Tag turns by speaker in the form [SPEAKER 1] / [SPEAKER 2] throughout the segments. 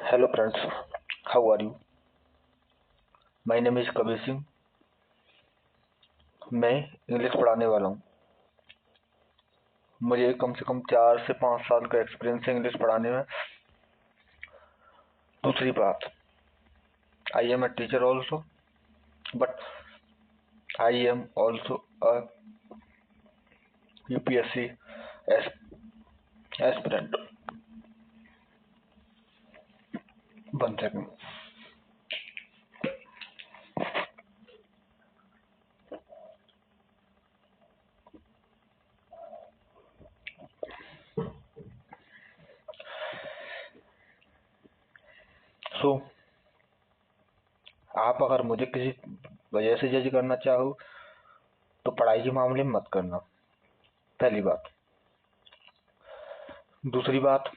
[SPEAKER 1] Hello friends, how are you? My name is Kabir Singh. मैं English पढ़ाने वाला हूँ। मुझे कम से कम 4 से 5 साल का एक्सपीरियंस है इंग्लिश पढ़ाने में। दूसरी बात, I am a teacher also, but I am also a UPSC aspirant. 1 second. So आप अगर मुझे किसी वजह से जज करना चाहो तो पढ़ाई के मामले में मत करना, पहली बात। दूसरी बात,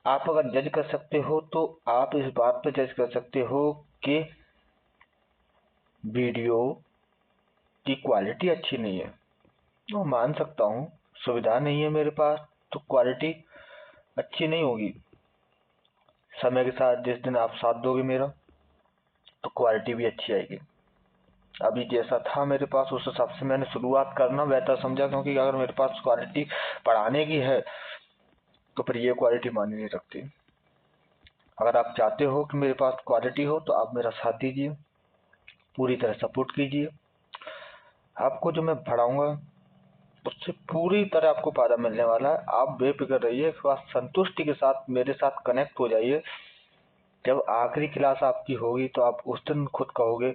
[SPEAKER 1] आप अगर जज कर सकते हो तो आप इस बात पर जज कर सकते हो कि वीडियो की क्वालिटी अच्छी नहीं है। तो मान सकता हूँ, सुविधा नहीं है मेरे पास तो क्वालिटी अच्छी नहीं होगी। समय के साथ जिस दिन आप साथ दोगे मेरा तो क्वालिटी भी अच्छी आएगी। अभी जैसा था मेरे पास उस हिसाब से मैंने शुरुआत करना बेहतर समझा, क्योंकि अगर मेरे पास क्वालिटी पढ़ाने की है तो फिर ये क्वालिटी मायने नहीं रखती। अगर आप चाहते हो कि मेरे पास क्वालिटी हो तो आप मेरा साथ दीजिए, पूरी तरह सपोर्ट कीजिए। आपको जो मैं पढ़ाऊंगा उससे पूरी तरह आपको फायदा मिलने वाला है। आप बेफिक्र रहिए, बस संतुष्टि के साथ मेरे साथ कनेक्ट हो जाइए। जब आखिरी क्लास आपकी होगी तो आप उस दिन खुद कहोगे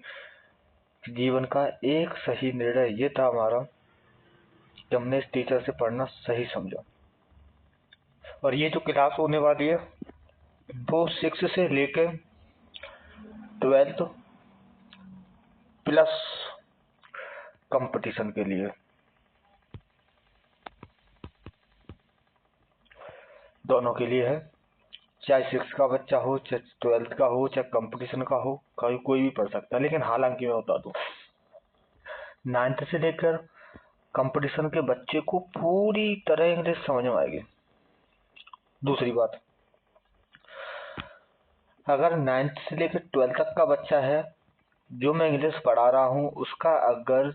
[SPEAKER 1] कि जीवन का एक सही निर्णय ये था हमारा कि हमने इस टीचर से पढ़ना सही समझा। और ये जो क्लास होने वाली है वो 6 से लेकर 12 प्लस कंपटीशन के लिए, दोनों के लिए है। चाहे 6 का बच्चा हो, चाहे 12 का हो, चाहे कंपटीशन का हो, कोई भी पढ़ सकता है। लेकिन हालांकि मैं बता दूं, 9th से लेकर कंपटीशन के बच्चे को पूरी तरह इंग्लिश समझ में आएगी। दूसरी बात, अगर 9th से लेकर 12 तक का बच्चा है, जो मैं इंग्लिश पढ़ा रहा हूँ उसका अगर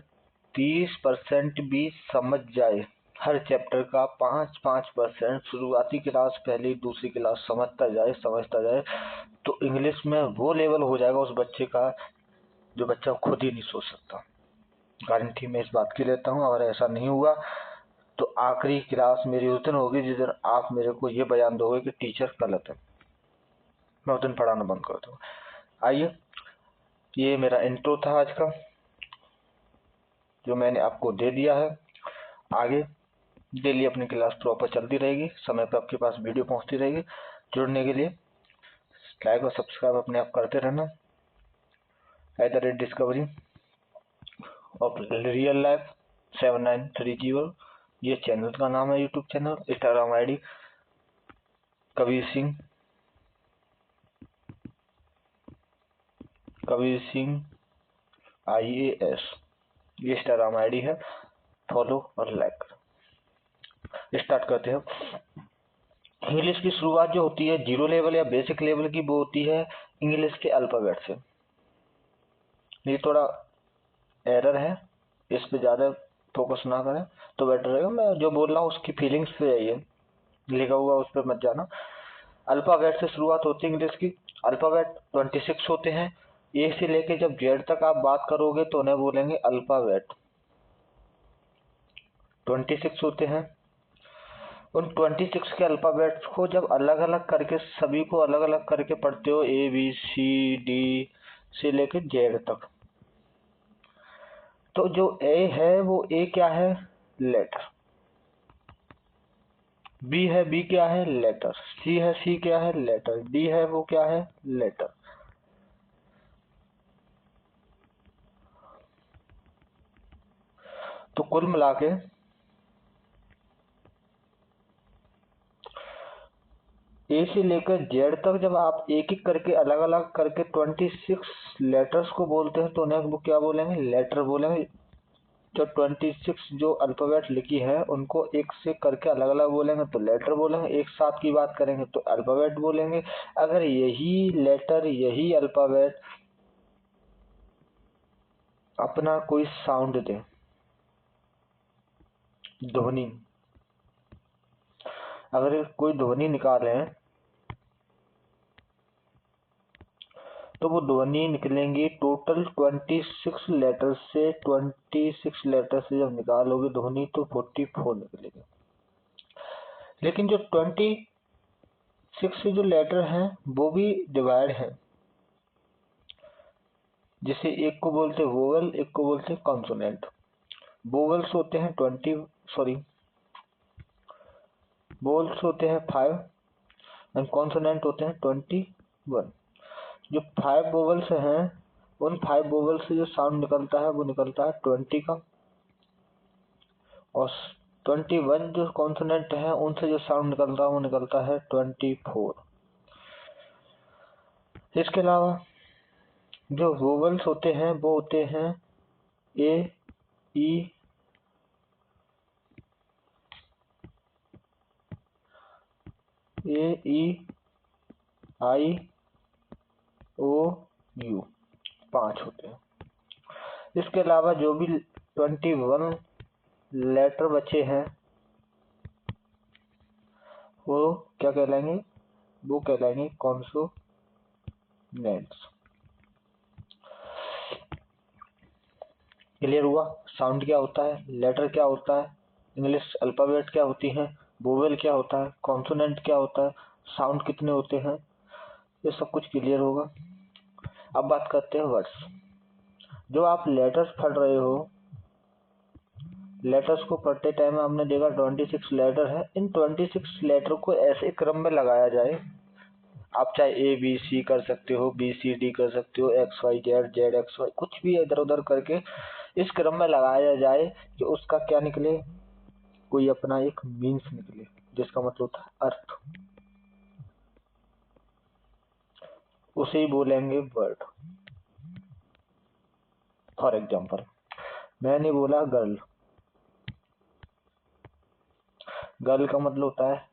[SPEAKER 1] 30% भी समझ जाए, हर चैप्टर का 5% शुरुआती क्लास, पहली दूसरी क्लास समझता जाए तो इंग्लिश में वो लेवल हो जाएगा उस बच्चे का जो बच्चा खुद ही नहीं सोच सकता। गारंटी मैं इस बात की लेता हूँ। अगर ऐसा नहीं हुआ तो आखिरी क्लास मेरी उस दिन होगी जिस दिन आप मेरे को ये बयान दोगे कि टीचर गलत है, मैं उस दिन पढ़ाना बंद कर दूंगा। आइए, ये मेरा इंट्रो था आज का, जो मैंने आपको दे दिया है। आगे डेली अपनी क्लास प्रॉपर चलती रहेगी, समय पर आपके पास वीडियो पहुंचती रहेगी। जुड़ने के लिए लाइक और सब्सक्राइब अपने आप करते रहना। @discovery ऑफ रियल लाइफ 7930, ये चैनल का नाम है, YouTube channel. Instagram ID Kabir Singh IAS, ये इंस्टाग्राम आईडी है। फॉलो और लाइक करो। स्टार्ट करते हैं। इंग्लिश की शुरुआत जो होती है जीरो लेवल या बेसिक लेवल की, वो होती है इंग्लिश के अल्फाबेट से। ये थोड़ा एरर है, इस पे ज़्यादा फोकस ना करें तो बेटर रहेगा। मैं जो बोल रहा हूँ उसकी फीलिंग्स पे जाइए, लिखा हुआ उस पर मत जाना। अल्फाबेट से शुरुआत होती है इंग्लिश की। अल्फाबेट 26 होते हैं। ए से लेके जब जेड तक आप बात करोगे तो उन्हें बोलेंगे अल्फाबेट। 26 होते हैं। उन 26 के अल्फाबेट्स को जब अलग अलग करके, सभी को अलग अलग करके पढ़ते हो, ABCD से लेके जेड तक, तो जो ए है वो ए क्या है? लेटर। बी है, बी क्या है? लेटर। सी है, सी क्या है? लेटर। डी है, वो क्या है? लेटर। तो कुल मिला के ए से लेकर जेड तक जब आप एक एक करके अलग अलग करके 26 लेटर्स को बोलते हैं तो उन्हें वो क्या बोलेंगे? लेटर बोलेंगे। जो 26 जो अल्फाबेट लिखी है उनको एक से करके अलग अलग बोलेंगे तो लेटर बोलेंगे, एक साथ की बात करेंगे तो अल्फाबेट बोलेंगे। अगर यही लेटर यही अल्फाबेट अपना कोई साउंड दे, ध्वनि, अगर कोई ध्वनि निकाले तो वो ध्वनि निकलेंगी टोटल 26 लेटर से। 26 लेटर से जब निकालोगे ध्वनि तो 44 निकलेगी। लेकिन जो 26 जो लेटर हैं वो भी डिवाइड है, जिसे एक को बोलते हैं वोवेल, एक को बोलते हैं कॉन्सोनेंट। वोवेल्स होते हैं 5 एंड कॉन्सोनेंट होते हैं 21। जो 5 वोवेल्स हैं उन 5 वोवेल्स से जो साउंड निकलता है वो निकलता है 20 का, और 21 जो कॉन्सोनेंट है उनसे जो साउंड निकलता है वो निकलता है 24। इसके अलावा जो वोवेल्स होते हैं वो होते हैं ए, ई, आई, ओ, यू, 5 होते हैं। इसके अलावा जो भी 21 लेटर बचे हैं वो क्या कहलाएंगे, वो कहलाएंगे कॉन्सोनेंट्स। क्लियर हुआ? साउंड क्या होता है, लेटर क्या होता है, इंग्लिश अल्फाबेट क्या होती है, वोवेल क्या होता है, कॉन्सोनेंट क्या होता है, साउंड कितने होते हैं, ये सब कुछ क्लियर होगा। अब बात करते हैं वर्ड्स। जो आप लेटर्स पढ़ रहे हो, लेटर्स को पढ़ते टाइम आपने देखा 26 लेटर है। इन 26 लेटर को ऐसे क्रम में लगाया जाए, आप चाहे ए बी सी कर सकते हो, बी सी डी कर सकते हो, X Y Z, Z X Y, कुछ भी इधर उधर करके इस क्रम में लगाया जाए कि उसका क्या निकले, कोई अपना एक मीन्स निकले, जिसका मतलब होता है अर्थ, उसे ही बोलेंगे वर्ड। फॉर एग्जाम्पल मैंने बोला गर्ल, गर्ल का मतलब होता है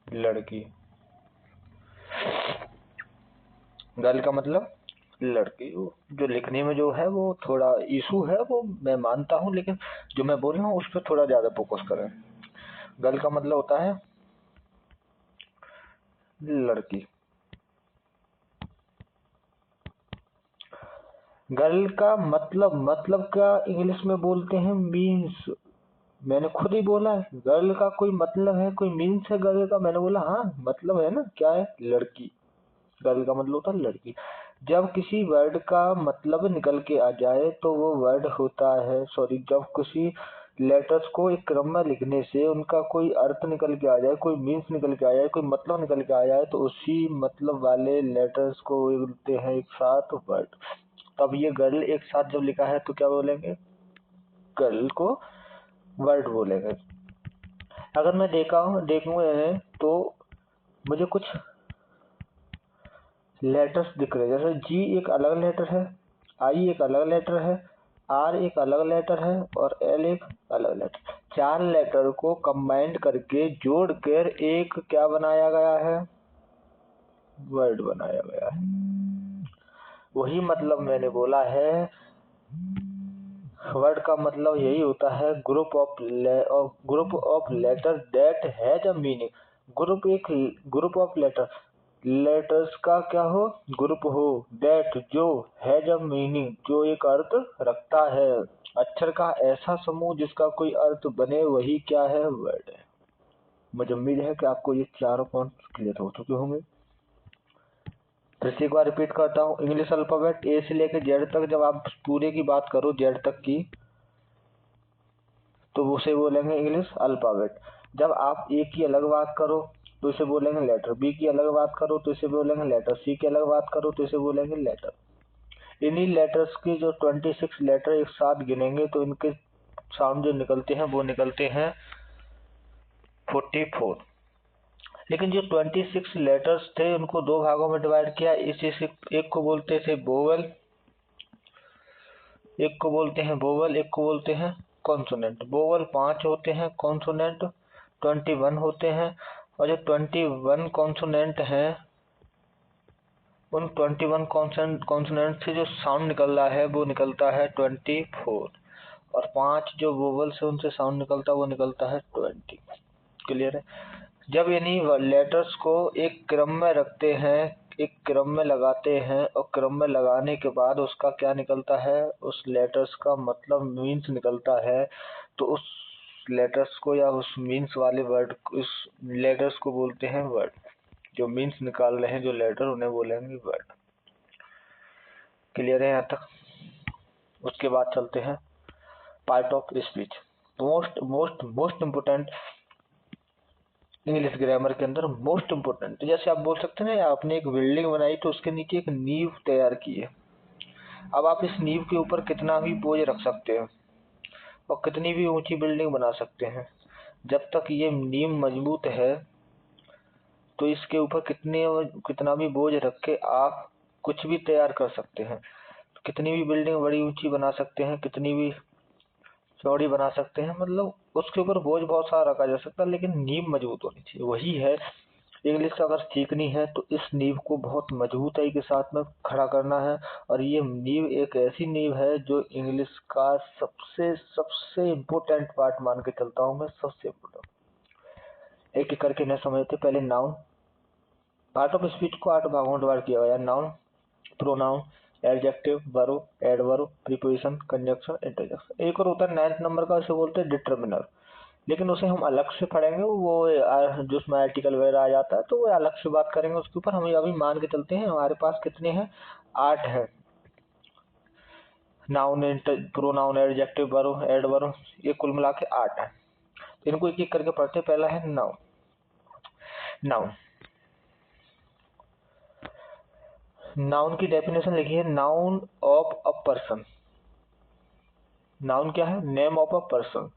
[SPEAKER 1] लड़की, गर्ल का मतलब लड़की। जो लिखने में जो है वो थोड़ा इशू है, वो मैं मानता हूँ, लेकिन जो मैं बोल रहा हूँ उस पर थोड़ा ज्यादा फोकस करें। गर्ल का मतलब होता है लड़की। गर्ल का मतलब क्या इंग्लिश में बोलते हैं मीन्स। मैंने खुद ही बोला गर्ल का कोई मतलब है, कोई मीन्स है गर्ल का, मैंने बोला हाँ मतलब है ना, क्या है, लड़की। गर्ल का मतलब होता है लड़की। जब किसी वर्ड का मतलब निकल के आ जाए तो वो वर्ड होता है, सॉरी, जब किसी लेटर्स को एक क्रम में लिखने से उनका कोई अर्थ निकल के आ जाए, कोई मीन्स निकल के आ जाए, कोई मतलब निकल के आ जाए, तो उसी मतलब वाले लेटर्स को बोलते हैं एक साथ वर्ड। तब ये गर्ल एक साथ जब लिखा है तो क्या बोलेंगे, गर्ल को वर्ड बोलेंगे। अगर मैं देखूंगा तो मुझे कुछ लेटर्स दिख रहे हैं, जैसे जी एक अलग लेटर है, आई एक अलग लेटर है, आर एक अलग लेटर है और एल एक अलग लेटर। 4 लेटर को कंबाइंड करके जोड़कर एक क्या बनाया गया है, वर्ड बनाया गया है। वही मतलब मैंने बोला है, वर्ड का मतलब यही होता है group of letter that has a meaning. Group of letters का क्या हो, ग्रुप हो, दैट जो, हैज अ मीनिंग जो एक अर्थ रखता है। अक्षर का ऐसा समूह जिसका कोई अर्थ बने, वही क्या है, वर्ड है। मुझे उम्मीद है कि आपको ये चारों पॉइंट क्लियर हो चुके होंगे। फिर से एक बार रिपीट करता हूँ, इंग्लिश अल्फाबेट ए से लेकर जेड तक, जब आप पूरे की बात करो जेड तक की, तो उसे बोलेंगे इंग्लिश अल्फाबेट। जब आप ए की अलग बात करो तो इसे बोलेंगे लेटर, बी की अलग बात करो तो इसे बोलेंगे लेटर, सी की अलग बात करो तो इसे बोलेंगे लेटर। इन्हीं लेटर्स के जो 26 लेटर एक साथ गिनेंगे तो इनके साउंड जो निकलते हैं वो निकलते हैं 44। लेकिन जो 26 लेटर्स थे उनको दो भागों में डिवाइड किया। एक को बोलते थे वोवेल, एक को बोलते हैं वोवेल, एक को बोलते हैं कॉन्सोनेंट। वोवेल 5 होते हैं, कॉन्सोनेंट 21 होते हैं, और जो 21 कॉन्सोनेंट हैं उन 21 कॉन्सोनेंट से जो साउंड निकल रहा है वो निकलता है 24, और 5 जो वोवेल से उनसे साउंड निकलता है वो निकलता है 20। क्लियर है? जब इन्हीं लेटर्स को एक क्रम में रखते हैं, एक क्रम में लगाते हैं, और क्रम में लगाने के बाद उसका क्या निकलता है, उस लेटर्स का मतलब मीन्स निकलता है, तो उस लेटर्स को या उस मीन्स वाले वर्ड, उस लेटर्स को बोलते हैं वर्ड। जो मीन्स निकाल रहे हैं जो लेटर, उन्हें बोलेंगे वर्ड। क्लियर है यहाँ तक? उसके बाद चलते हैं part of speech. Most important English grammar के अंदर मोस्ट इम्पोर्टेंट, जैसे आप बोल सकते हैं ना, आपने एक बिल्डिंग बनाई तो उसके नीचे एक नींव तैयार की है। अब आप इस नींव के ऊपर कितना भी बोझ रख सकते हैं और कितनी भी ऊंची बिल्डिंग बना सकते हैं, जब तक ये नींव मजबूत है तो इसके ऊपर कितना भी बोझ रख के आप कुछ भी तैयार कर सकते हैं। कितनी भी बिल्डिंग बड़ी ऊंची बना सकते हैं, कितनी भी चौड़ी बना सकते हैं, मतलब उसके ऊपर बोझ बहुत सारा रखा जा सकता है, लेकिन नींव मजबूत होनी चाहिए। वही है इंग्लिश अगर सीखनी है तो इस नींव को बहुत मजबूती के साथ में खड़ा करना है। और ये नींव एक ऐसी नींव है जो इंग्लिश का सबसे सबसे इम्पोर्टेंट पार्ट मान के चलता हूँ मैं, सबसे इम्पोर्टेंट। एक एक करके न समझते। पहले नाउन। पार्ट ऑफ स्पीच को 8 भागों में डिवाइड किया गया। Noun, pronoun, adjective, verb, adverb, preposition, conjunction, interjection. एक और होता है 9th नंबर का, उसे बोलते हैं डिटर्मिनर, लेकिन उसे हम अलग से पढ़ेंगे। वो जो उसमें आर्टिकल वगैरह आ जाता है तो वो अलग से बात करेंगे उसके ऊपर। हम अभी मान के चलते हैं हमारे पास कितने हैं, 8 है। Noun, pronoun, adjective, verb, adverb, ये कुल मिला के 8 है। तो इनको एक एक करके पढ़ते। पहला है नाउन। नाउन, नाउन की डेफिनेशन लिखिए। Noun of a person. नाउन क्या है? Name of a person,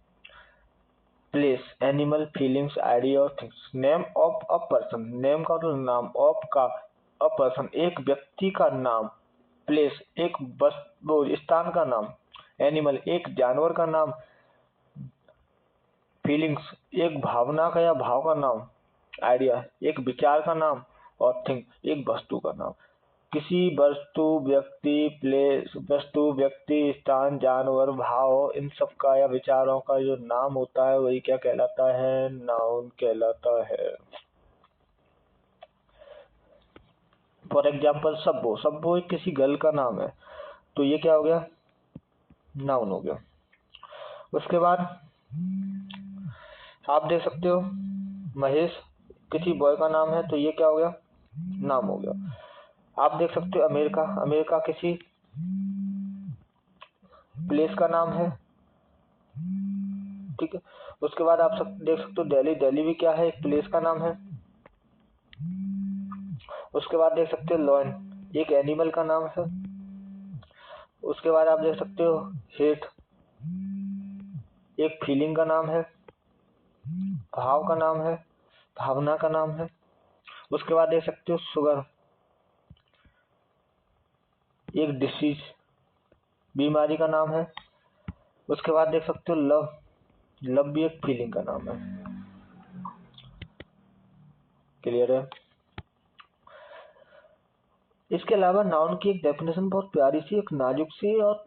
[SPEAKER 1] place, animal, feelings, idea और things. Name of a person, name का मतलब नाम, ऑफ का अ पर्सन एक व्यक्ति का नाम, प्लेस एक वस्तु स्थान का नाम, एनिमल एक जानवर का नाम, फीलिंग्स एक भावना का या भाव का नाम, आइडिया एक विचार का नाम, और थिंग एक वस्तु का नाम। किसी वस्तु, व्यक्ति, स्थान, जानवर, भाव, इन सब का या विचारों का जो नाम होता है वही क्या कहलाता है? नाउन कहलाता है। फॉर एग्जाम्पल सब्बो। सब्बो एक किसी गर्ल का नाम है, तो ये क्या हो गया? नाउन हो गया। उसके बाद आप देख सकते हो महेश किसी बॉय का नाम है, तो ये क्या हो गया? नाम हो गया। आप देख सकते हो अमेरिका। अमेरिका किसी प्लेस का नाम है, ठीक है। उसके बाद आप देख सकते हो दिल्ली। दिल्ली भी क्या है? एक प्लेस का नाम है। उसके बाद देख सकते हो लॉयन, एक एनिमल का नाम है। उसके बाद आप देख सकते हो हेट, एक फीलिंग का नाम है, भाव का नाम है, भावना का नाम है। उसके बाद देख सकते हो शुगर, एक डिसीज बीमारी का नाम है। उसके बाद देख सकते हो लव, लव भी एक फीलिंग का नाम है। क्लियर है? इसके अलावा नाउन की एक डेफिनेशन बहुत प्यारी सी, एक नाजुक सी और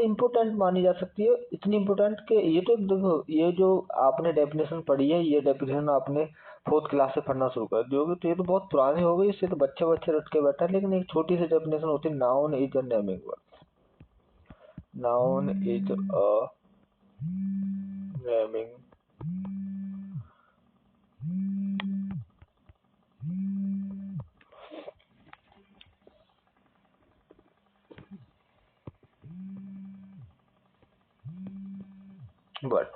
[SPEAKER 1] इम्पोर्टेंट मानी जा सकती है। इतनी इम्पोर्टेंट कि ये तो देखो, ये जो आपने डेफिनेशन पढ़ी है, ये डेफिनेशन आपने 4th क्लास से पढ़ना शुरू कर दी होगी, तो ये तो बहुत पुरानी हो गई, इससे तो बच्चे रट के बैठा है। लेकिन एक छोटी सी डेफिनेशन होती है, noun is a naming word. Noun is a naming word.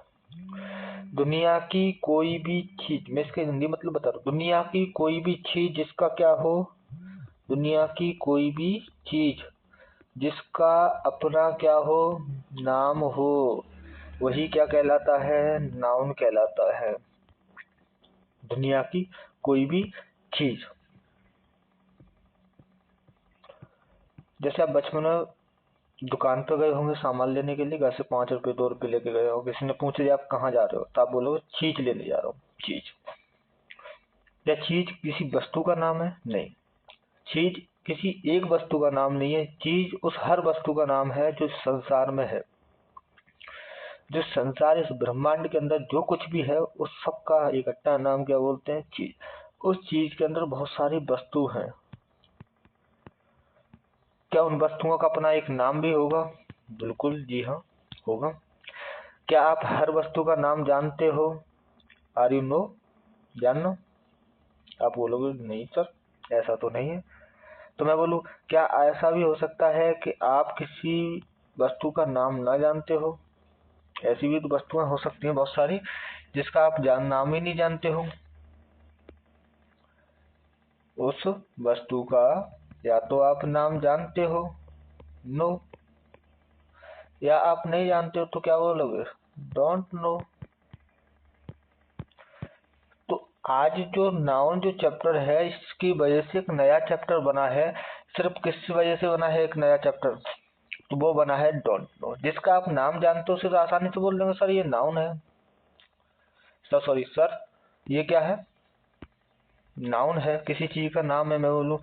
[SPEAKER 1] दुनिया की कोई भी चीज, मैं इसके हिंदी मतलब बता रहा हूँ। दुनिया की कोई भी चीज जिसका क्या हो, दुनिया की कोई भी चीज जिसका अपना क्या हो, नाम हो, वही क्या कहलाता है? नाउन कहलाता है। दुनिया की कोई भी चीज। जैसे आप बचपन में दुकान पर गए होंगे सामान लेने के लिए, घर से 5 रुपए 2 रुपए लेके गए हो, किसी ने पूछ लिया आप कहाँ जा रहे हो, तो आप बोलोगे चीज लेने जा रहा हूँ। चीज, क्या चीज किसी वस्तु का नाम है? नहीं, चीज किसी एक वस्तु का नाम नहीं है, चीज उस हर वस्तु का नाम है जो संसार में है। जो संसार, इस ब्रह्मांड के अंदर जो कुछ भी है उस सब का इकट्ठा नाम क्या बोलते हैं? चीज। उस चीज के अंदर बहुत सारी वस्तु हैं। क्या उन वस्तुओं का अपना एक नाम भी होगा? बिल्कुल, जी हाँ, होगा। क्या आप हर वस्तु का नाम जानते हो? Are you know? जानना? आप बोलोगे नहीं सर, ऐसा तो नहीं है। तो मैं बोलूं, क्या ऐसा भी हो सकता है कि आप किसी वस्तु का नाम ना जानते हो? ऐसी भी तो वस्तुएं हो सकती हैं बहुत सारी जिसका आप नाम ही नहीं जानते हो। उस वस्तु का या तो आप नाम जानते हो, नो, या आप नहीं जानते हो तो क्या बोलोगे? Don't know. तो आज जो नाउन जो चैप्टर है, इसकी वजह से एक नया चैप्टर बना है। सिर्फ किस वजह से बना है एक नया चैप्टर? तो वो बना है डोंट नो। जिसका आप नाम जानते हो सिर्फ आसानी से बोल देंगे सर ये नाउन है, सर सॉरी सर ये क्या है? नाउन है, किसी चीज का नाम है। मैं बोलूं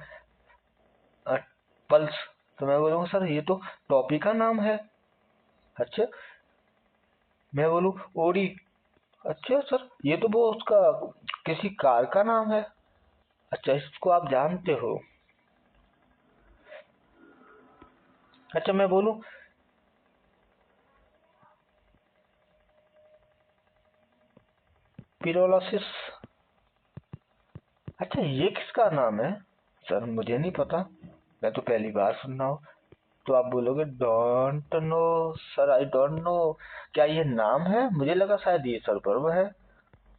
[SPEAKER 1] पल्स, तो मैं बोलूंगा सर ये तो टॉपिक का नाम है। अच्छा, मैं बोलूं ओडी, अच्छा सर ये तो वो उसका किसी कार का नाम है। अच्छा, इसको आप जानते हो। अच्छा, मैं बोलूं पिरोलोसिस, अच्छा ये किसका नाम है? सर मुझे नहीं पता, मैं तो पहली बार सुन रहा हूँ। तो आप बोलोगे don't know sir, I don't know. क्या ये नाम है? मुझे लगा शायद ये सर्वनाम है।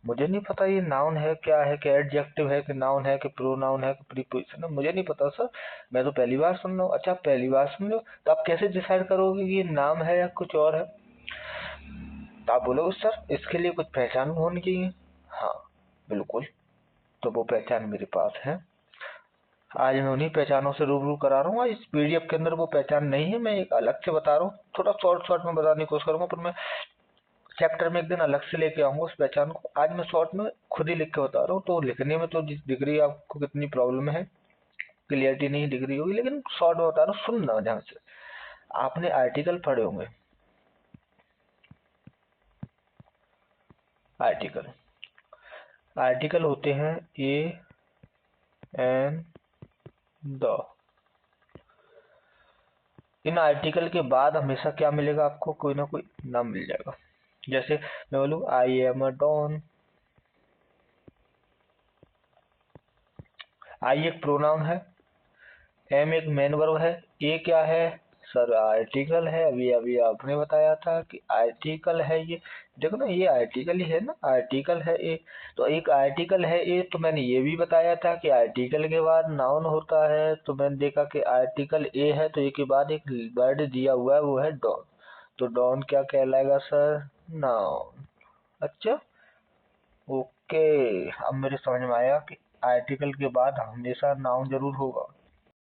[SPEAKER 1] मुझे नहीं पता ये नाउन है क्या है, कि एडजेक्टिव है कि नाउन है कि प्रोनाउन है कि प्रीपोजिशन है, मुझे नहीं पता सर, मैं तो पहली बार सुन रहा हूँ। अच्छा, आप पहली बार सुन रहे हो तो आप कैसे डिसाइड करोगे कि ये नाम है या कुछ और है? तो आप बोलोगे सर इसके लिए कुछ पहचान होनी चाहिए। हाँ बिल्कुल, तो वो पहचान मेरे पास है। आज मैं उन्हीं पहचानों से रूबरू करा रहा हूँ। इस पीडीएफ के अंदर वो पहचान नहीं है, मैं एक अलग से बता रहा हूँ, थोड़ा शॉर्ट शॉर्ट में बताने की कोशिश करूंगा, पर मैं चैप्टर में एक दिन अलग से लेके आऊंगा उस पहचान को। आज मैं शॉर्ट में खुद ही लिख के बता रहा हूँ, तो लिखने में तो जिस दिख रही है आपको कितनी प्रॉब्लम है, क्लियरिटी नहीं दिख रही होगी, लेकिन शॉर्ट में बता रहा हूँ, सुनना ध्यान से। आपने आर्टिकल पढ़े होंगे, आर्टिकल, आर्टिकल होते हैं A N the. In article के बाद हमेशा क्या मिलेगा आपको? कोई ना कोई नाम मिल जाएगा। जैसे मैं बोलूँ आई एम अ डॉन, आई एक प्रोनाउन है, एम एक मेन वर्ब है, ए क्या है? सर आर्टिकल है। अभी अभी आपने बताया था कि आर्टिकल है ये। देखो ना, ये आर्टिकल ही है ना, आर्टिकल है ए। तो एक आर्टिकल है ए, तो मैंने ये भी बताया था कि आर्टिकल के बाद नाउन होता है। तो मैंने देखा कि आर्टिकल ए है तो ए के बाद एक वर्ड दिया हुआ है, वो है डॉन। तो डॉन क्या कहलाएगा सर? नाउन। अच्छा, ओके, अब मेरे समझ में आया कि आर्टिकल के बाद हमेशा नाउन जरूर होगा।